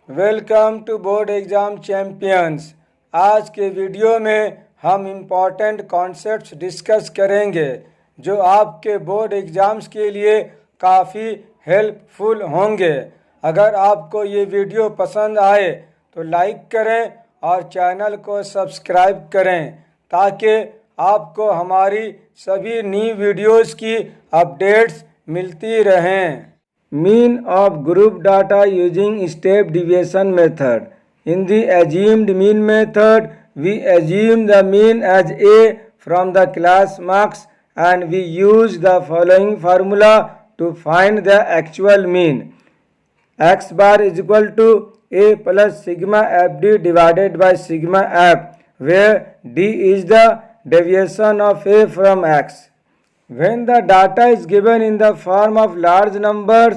Welcome to board exam champions. आज के video में हम इम्पॉर्टेंट कॉन्सेप्ट्स डिस्कस करेंगे जो आपके बोर्ड एग्ज़ाम्स के लिए काफ़ी हेल्पफुल होंगे। अगर आपको ये वीडियो पसंद आए तो लाइक करें और चैनल को सब्सक्राइब करें ताकि आपको हमारी सभी न्यू वीडियोस की अपडेट्स मिलती रहें। Mean of group data using step deviation method. In the assumed mean method, we assume the mean as A from the class marks and we use the following formula to find the actual mean. X bar is equal to A plus sigma FD divided by sigma F, where D is the deviation of A from X. When the data is given in the form of large numbers,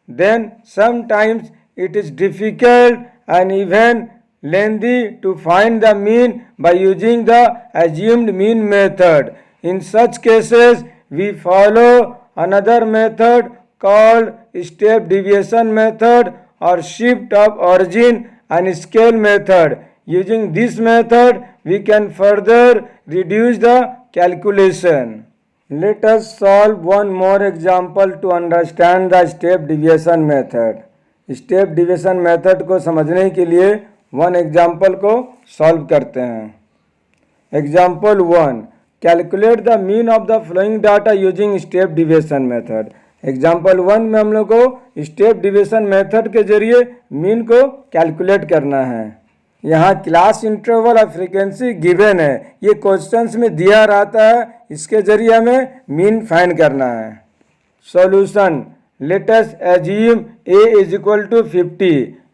then sometimes it is difficult and even lengthy to find the mean by using the assumed mean method. In such cases, we follow another method called step deviation method or shift of origin and scale method. Using this method, we can further reduce the calculation. Let us solve one more example to understand the step deviation method. Step division method को समझने के लिए one example को solve करते हैं। Example 1, calculate the mean of the flowing data using step division method. Example 1 में हम लोग को स्टेप डिवीजन मेथड के जरिए मीन को कैलकुलेट करना है। यहाँ क्लास इंटरवल और फ्रीक्वेंसी गिवन है, ये क्वेश्चंस में दिया रहता है, इसके जरिए हमें मीन फाइंड करना है। Solution, let us assume A is equal to 50।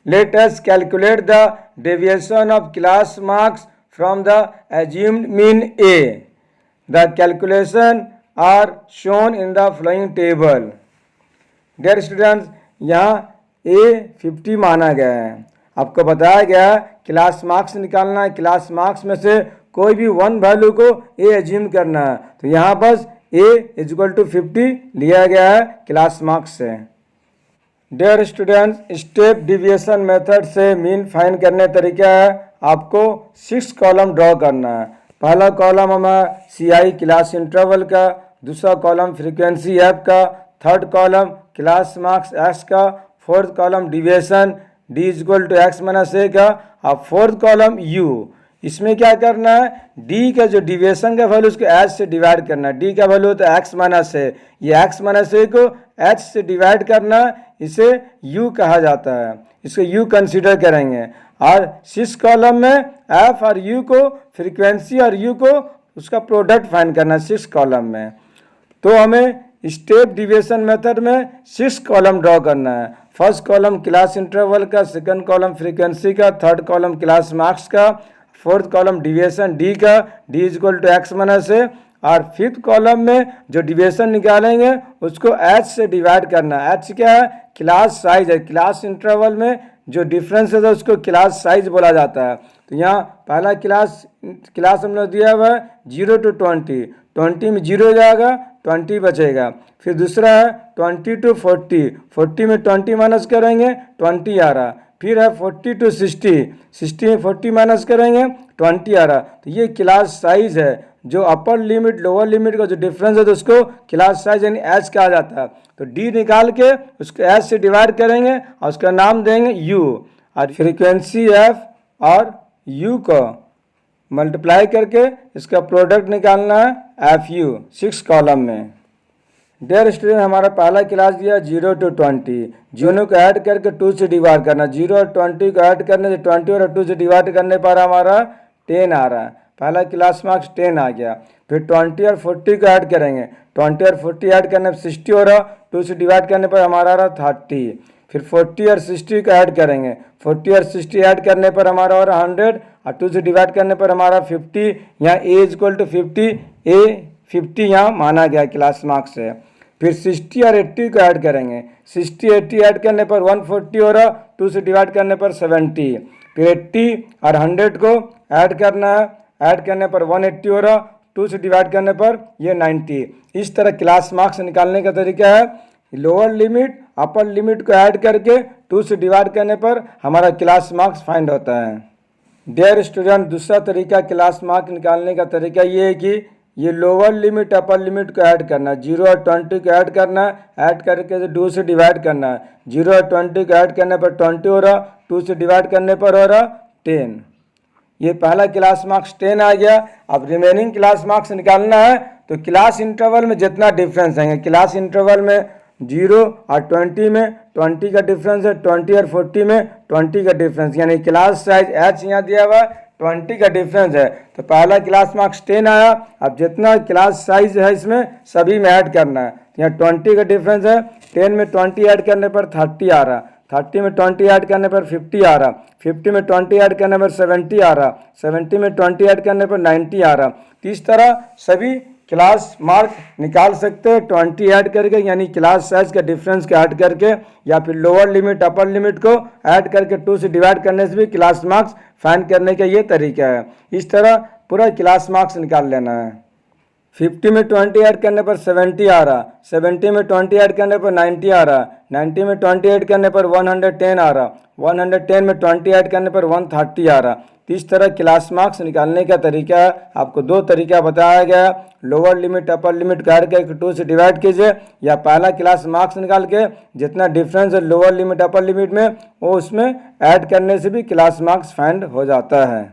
Let us calculate the deviation of class marks from the assumed mean A। The calculation are shown in the following table. Dear students, यहाँ A 50 माना गया है। आपको बताया गया class marks निकालना है, class marks में से कोई भी वन वैल्यू को A एज्यूम करना है, तो यहाँ बस A इज इक्वल टू 50 लिया गया है क्लास मार्क्स से। Dear students, step deviation method से मीन फाइंड करने तरीका है, आपको 6 कॉलम ड्रॉ करना है। पहला कॉलम हमारा CI क्लास इंटरवल का, दूसरा कॉलम फ्रीक्वेंसी F का, third column class marks X का, fourth column deviation D is equal to X minus A का, और फोर्थ कॉलम U। इसमें क्या करना है, D का जो डिविएशन का वैल्यू उसको H से डिवाइड करना है। D का वैल्यू होता है एक्स माइनस ए, ये एक्स माइनस ए को H से डिवाइड करना, इसे U कहा जाता है, इसको U कंसीडर करेंगे। और 6 कॉलम में F और U को, फ्रीक्वेंसी और U को उसका प्रोडक्ट फाइंड करना है 6 कॉलम में। तो हमें स्टेप डिविएशन मेथड में 6 कॉलम ड्रॉ करना है। फर्स्ट कॉलम क्लास इंटरवल का, सेकंड कॉलम फ्रीक्वेंसी का, थर्ड कॉलम क्लास मार्क्स का, फोर्थ कॉलम डिविएशन D का, D is equal to X minus A, और फिफ्थ कॉलम में जो डिविएशन निकालेंगे उसको H से डिवाइड करना है। H क्या है, क्लास साइज है, क्लास इंटरवल में जो डिफरेंस है उसको क्लास साइज बोला जाता है। तो यहाँ पहला क्लास हम लोग दिया हुआ है 0 to 20, 20 में 0 जाएगा, 20 बचेगा। फिर दूसरा है 20 to 40, 40 में 20 माइनस करेंगे, 20 आ रहा। फिर है 40 to 60, 60 में 40 माइनस करेंगे, 20 आ रहा। तो ये क्लास साइज है, जो अपर लिमिट लोअर लिमिट का जो डिफरेंस है तो उसको क्लास साइज यानी H कहा जाता है। तो D निकाल के उसको H से डिवाइड करेंगे और उसका नाम देंगे U, और फ्रीक्वेंसी F और U को मल्टीप्लाई करके इसका प्रोडक्ट निकालना है FU 6 कॉलम में। डियर स्टूडेंट, हमारा पहला क्लास दिया 0 to 20, दोनों को ऐड करके 2 से डिवाइड करना। 0 और 20 को ऐड करने से 20 और 2 से डिवाइड करने पर हमारा 10 आ रहा है। पहला क्लास मार्क्स 10 आ गया। फिर 20 और 40 को ऐड करेंगे, 20 और 40 ऐड करने पर 60 हो रहा, 2 से डिवाइड करने पर हमारा आ रहा 30। फिर 40 और 60 को ऐड करेंगे, 40 और 60 ऐड करने पर हमारा हो रहा 100, और 2 से डिवाइड करने पर हमारा 50। यहाँ A is equal to 50, A 50 यहाँ माना गया क्लास मार्क्स से। फिर 60 और 80 को ऐड करेंगे, 60 80 ऐड करने पर 140 हो रहा, 2 से डिवाइड करने पर 70। फिर 80 और 100 को ऐड करना है, ऐड करने पर 180 हो रहा, 2 से डिवाइड करने पर ये 90। इस तरह क्लास मार्क्स निकालने का तरीका है, लोअर लिमिट अपर लिमिट को ऐड करके 2 से डिवाइड करने पर हमारा क्लास मार्क्स फाइंड होता है। डियर स्टूडेंट, दूसरा तरीका क्लास मार्क निकालने का तरीका ये है कि ये लोअर लिमिट अपर लिमिट को ऐड करना है। 0 और 20 को ऐड करना है, ऐड करके 2 से डिवाइड करना है। 0 और 20 को ऐड करने पर 20 हो रहा, 2 से डिवाइड करने पर हो रहा 10। ये पहला क्लास मार्क्स 10 आ गया। अब रिमेनिंग क्लास मार्क्स निकालना है तो क्लास इंटरवल में जितना डिफरेंस आएंगे, क्लास इंटरवल में 0 और 20 में 20 का डिफरेंस है, 20 और 40 में 20 का डिफरेंस, यानी क्लास साइज h यहाँ दिया हुआ 20 का डिफरेंस है। तो पहला क्लास मार्क्स 10 आया। अब जितना क्लास साइज है इसमें सभी में ऐड करना है। यहाँ 20 का डिफरेंस है, 10 में 20 ऐड करने पर 30 आ रहा, 30 में 20 ऐड करने पर 50 आ रहा, 50 में 20 ऐड करने पर 70 आ रहा, 70 में 20 ऐड करने पर 90 आ रहा। इस तरह सभी क्लास मार्क निकाल सकते हैं 20 ऐड करके, यानी क्लास साइज का डिफरेंस को ऐड करके, या फिर लोअर लिमिट अपर लिमिट को ऐड करके 2 से डिवाइड करने से भी क्लास मार्क्स फाइंड करने का ये तरीका है। इस तरह पूरा क्लास मार्क्स निकाल लेना है। 50 में 20 ऐड करने पर 70 आ रहा, 70 में 20 ऐड करने पर 90 आ रहा, 90 में 20 ऐड करने पर 110 आ रहा, 110 में 20 ऐड करने पर 130 आ रहा। इस तरह क्लास मार्क्स निकालने का तरीका है। आपको 2 तरीका बताया गया, लोअर लिमिट अपर लिमिट करके 2 से डिवाइड कीजिए, या पहला क्लास मार्क्स निकाल के जितना डिफरेंस है लोअर लिमिट अपर लिमिट में वो उसमें ऐड करने से भी क्लास मार्क्स फाइंड हो जाता है।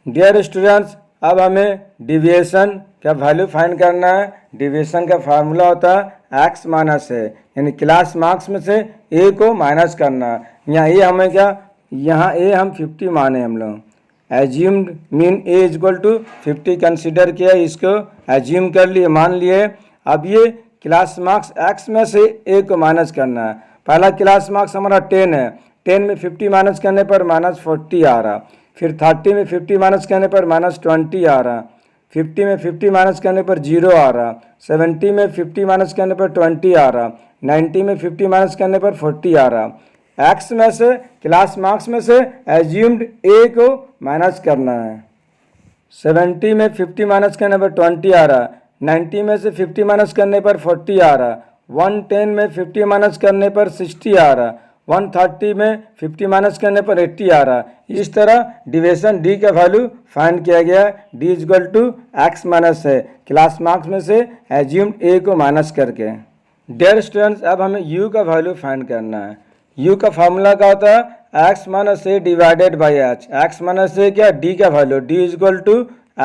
डियर स्टूडेंट्स, अब हमें डिविएशन का वैल्यू फाइंड करना है। डिविएशन का फार्मूला होता है x माइनस ए, यानी क्लास मार्क्स में से a को माइनस करना है। यहाँ a हमें क्या, यहाँ a हम 50 माने, हम लोग assumed mean a equal to 50 consider किया, इसको एज्यूम कर लिए, मान लिए। अब ये क्लास मार्क्स x में से a को माइनस करना है। पहला क्लास मार्क्स हमारा 10 है, 10 में 50 माइनस करने पर -40 आ रहा, फिर 30 में 50 माइनस करने पर -20 आ रहा, 50 में 50 माइनस करने पर 0 आ रहा, 70 में 50 माइनस करने पर 20 आ रहा, 90 में 50 माइनस करने पर 40 आ रहा। x में से क्लास मार्क्स में से एज्यूम्ड a को माइनस करना है। 70 में 50 माइनस करने पर 20 आ रहा, 90 में से 50 माइनस करने पर 40 आ रहा, 110 में 50 माइनस करने पर 60 आ रहा, 130 में 50 माइनस करने पर 80 आ रहा। इस तरह डिविएशन d का वैल्यू फाइंड किया गया। d equal to x minus है, क्लास मार्क्स में से एज्यूम्ड a को माइनस करके। डियर स्टूडेंट्स, अब हमें u का वैल्यू फाइंड करना है। u का फार्मूला क्या होता है, x minus A divided by h। x minus A क्या, d का value, d equal to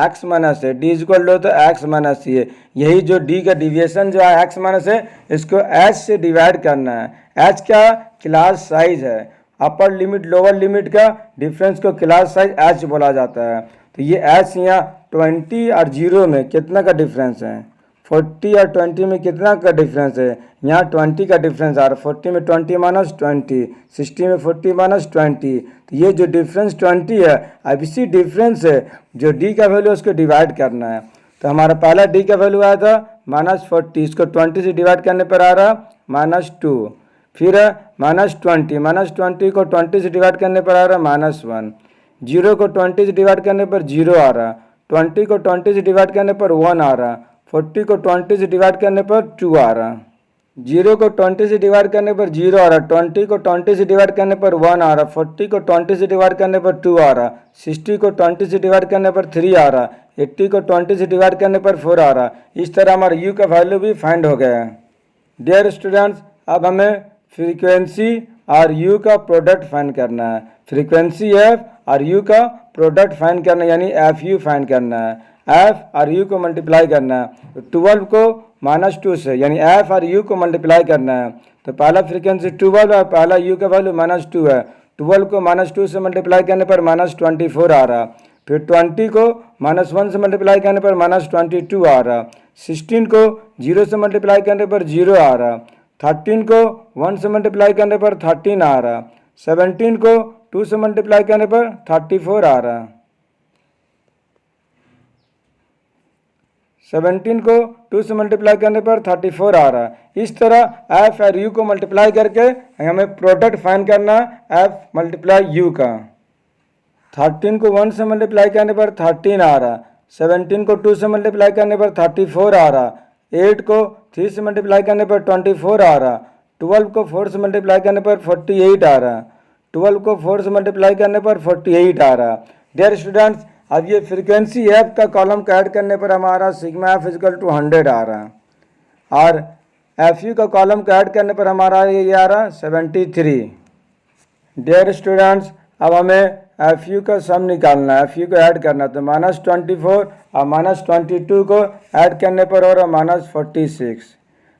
x minus है, d equal to x minus A. यही जो d का डिविएशन जो है x माइनस है, इसको h से डिवाइड करना है। h क्या, क्लास साइज है। अपर लिमिट लोअर लिमिट का डिफरेंस को क्लास साइज h बोला जाता है। तो ये h यहाँ 20 और 0 में कितना का डिफरेंस है, 40 और 20 में कितना का डिफरेंस है, यहाँ 20 का डिफरेंस आ रहा है। 40 में 20 माइनस 20, 60 में 40 माइनस 20। तो ये जो डिफरेंस 20 है, अब इसी डिफरेंस है जो d का वैल्यू उसको डिवाइड करना है। तो हमारा पहला d का वैल्यू आया था -40, इसको 20 से डिवाइड करने पर आ रहा -2, फिर है -20 को 20 से डिवाइड करने पर आ रहा -1, 0 को 20 से डिवाइड करने पर 0 आ रहा, 20 को 20 से डिवाइड करने पर 1 आ रहा, 40 को 20 से डिवाइड करने पर 2 आ रहा, 0 को 20 से डिवाइड करने पर 0 आ रहा, 20 को 20 से डिवाइड करने पर 1 आ रहा, 40 को 20 से डिवाइड करने पर 2 आ रहा, 60 को 20 से डिवाइड करने पर 3 आ रहा, 80 को 20 से डिवाइड करने पर 4 आ रहा। इस तरह हमारा u का वैल्यू भी फाइंड हो गया है। डियर स्टूडेंट्स, अब हमें फ्रीक्वेंसी और u का प्रोडक्ट फाइंड करना है। फ्रीक्वेंसी f और u का प्रोडक्ट फाइंड करना है, यानी fu फाइंड करना है। f और u को मल्टीप्लाई करना है। तो 12 को -2 से, यानी f और u को मल्टीप्लाई करना है। तो पहला फ्रीक्वेंसी 12 और पहला u का वैल्यू -2 है। 12 को -2 से मल्टीप्लाई करने पर -24 आ रहा, फिर 20 को -1 से मल्टीप्लाई करने पर -22 आ रहा, 16 को 0 से मल्टीप्लाई करने पर 0 आ रहा, 13 को 1 से मल्टीप्लाई करने पर 13 आ रहा, 17 को 2 से मल्टीप्लाई करने पर 34 आ रहा, 17 को 2 से मल्टीप्लाई करने पर 34 आ रहा। इस तरह f और u को मल्टीप्लाई करके हमें प्रोडक्ट फाइंड करना f मल्टीप्लाई u का। 13 को 1 से मल्टीप्लाई करने पर 13 आ रहा, 17 को 2 से मल्टीप्लाई करने पर 34 आ रहा, 8 को 3 से मल्टीप्लाई करने पर 24 आ रहा, 12 को 4 से मल्टीप्लाई करने पर 48 आ रहा, 12 को 4 से मल्टीप्लाई करने पर 48 आ रहा। डियर स्टूडेंट्स, अब ये फ्रीक्वेंसी एफ का कॉलम का ऐड करने पर हमारा सिग्मा एफ इजकल टू 100 आ रहा, और एफ यू का कॉलम का ऐड करने पर हमारा ये आ रहा 73। डियर स्टूडेंट्स, अब हमें एफ यू का सम निकालना है, एफ यू को ऐड करना, तो -24 और -22 को ऐड करने पर हो रहा -46,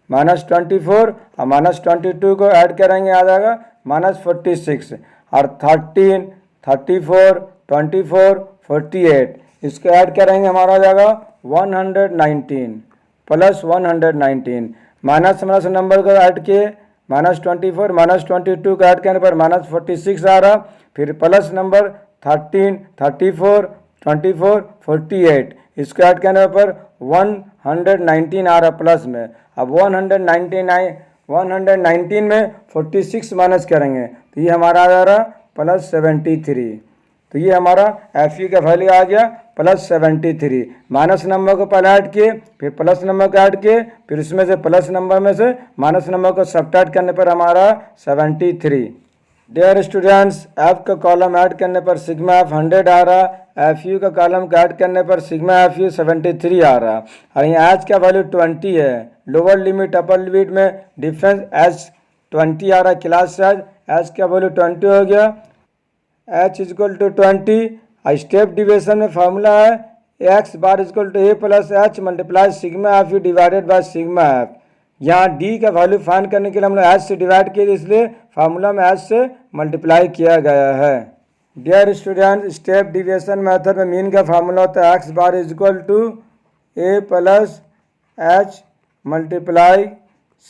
-24 और -22 को ऐड करेंगे आ जाएगा -46, और 13, 34, 24, 48 इसको ऐड करेंगे हमारा आ जाएगा 119 प्लस 119, माइनस माइनस नंबर को ऐड किए, -24 -22 को ऐड करने पर -46 आ रहा, फिर प्लस नंबर 13, 34, 24, 48 इसको ऐड करने पर 119 आ रहा प्लस में। अब 119 में 46 माइनस करेंगे तो ये हमारा आ जा रहा +73, तो ये हमारा एफ यू का वैल्यू आ गया +73। माइनस नंबर को पहले ऐड किए, फिर प्लस नंबर को ऐड किए, फिर इसमें से प्लस नंबर में से माइनस नंबर को सब्ट्रैक्ट करने पर हमारा 73। डियर स्टूडेंट्स, एफ का कॉलम ऐड करने पर सिग्मा एफ 100 आ रहा, एफ यू का कॉलम का ऐड करने पर सिग्मा एफ यू 73 आ रहा, और यहाँ एच का वैल्यू 20 है। लोअर लिमिट अपर लिमिट में डिफरेंस एच 20 आ रहा, क्लास साइज एच का वैल्यू 20 हो गया, h is equal to 20। Step division में फार्मूला है x bar is equal to a plus h multiply sigma f u divided by sigma f. यहाँ d का वैल्यू फाइंड करने के लिए हम लोग एच से डिवाइड किए, इसलिए फार्मूला में एच से मल्टीप्लाई किया गया है। Dear student, step division method में मीन का फार्मूला होता है x bar is equal to a plus h multiply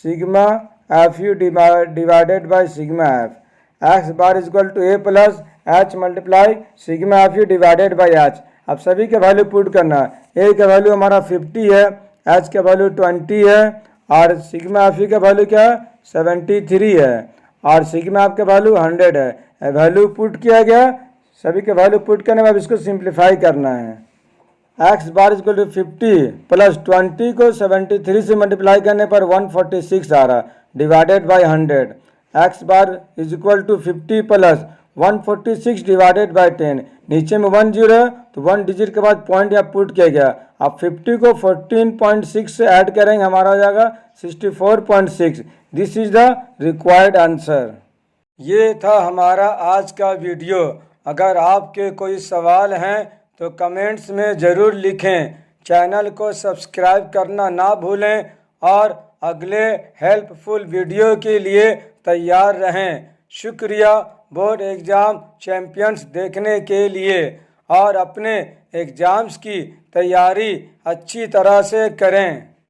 sigma f u divided by sigma f. X bar is equal to a plus h multiply sigma f u divided by h. अब सभी के value put करना है, ए का value हमारा 50 है, H का value 20 है, और सिग्मा एफ यू का वैल्यू क्या 73 है, और सिग्मा एफ का वैल्यू 100 है। वैल्यू पुट किया गया, सभी के वैल्यू पुट करने के बाद इसको सिंप्लीफाई करना है। X bar is equal to 50 plus 20 को 73 से मल्टीप्लाई करने पर 146 आ रहा, divided by 100। X bar is equal to 50 plus 146 divided by 10, नीचे में 1 0 है तो 1 डिजिट के बाद पॉइंट यहाँ पुट किया गया। अब 50 को 14.6 से ऐड करेंगे, हमारा हो जाएगा 64.6। This is the required answer. ये था हमारा आज का वीडियो। अगर आपके कोई सवाल हैं तो कमेंट्स में ज़रूर लिखें। चैनल को सब्सक्राइब करना ना भूलें और अगले हेल्पफुल वीडियो के लिए तैयार रहें। शुक्रिया बोर्ड एग्ज़ाम चैम्पियंस देखने के लिए, और अपने एग्ज़ाम्स की तैयारी अच्छी तरह से करें।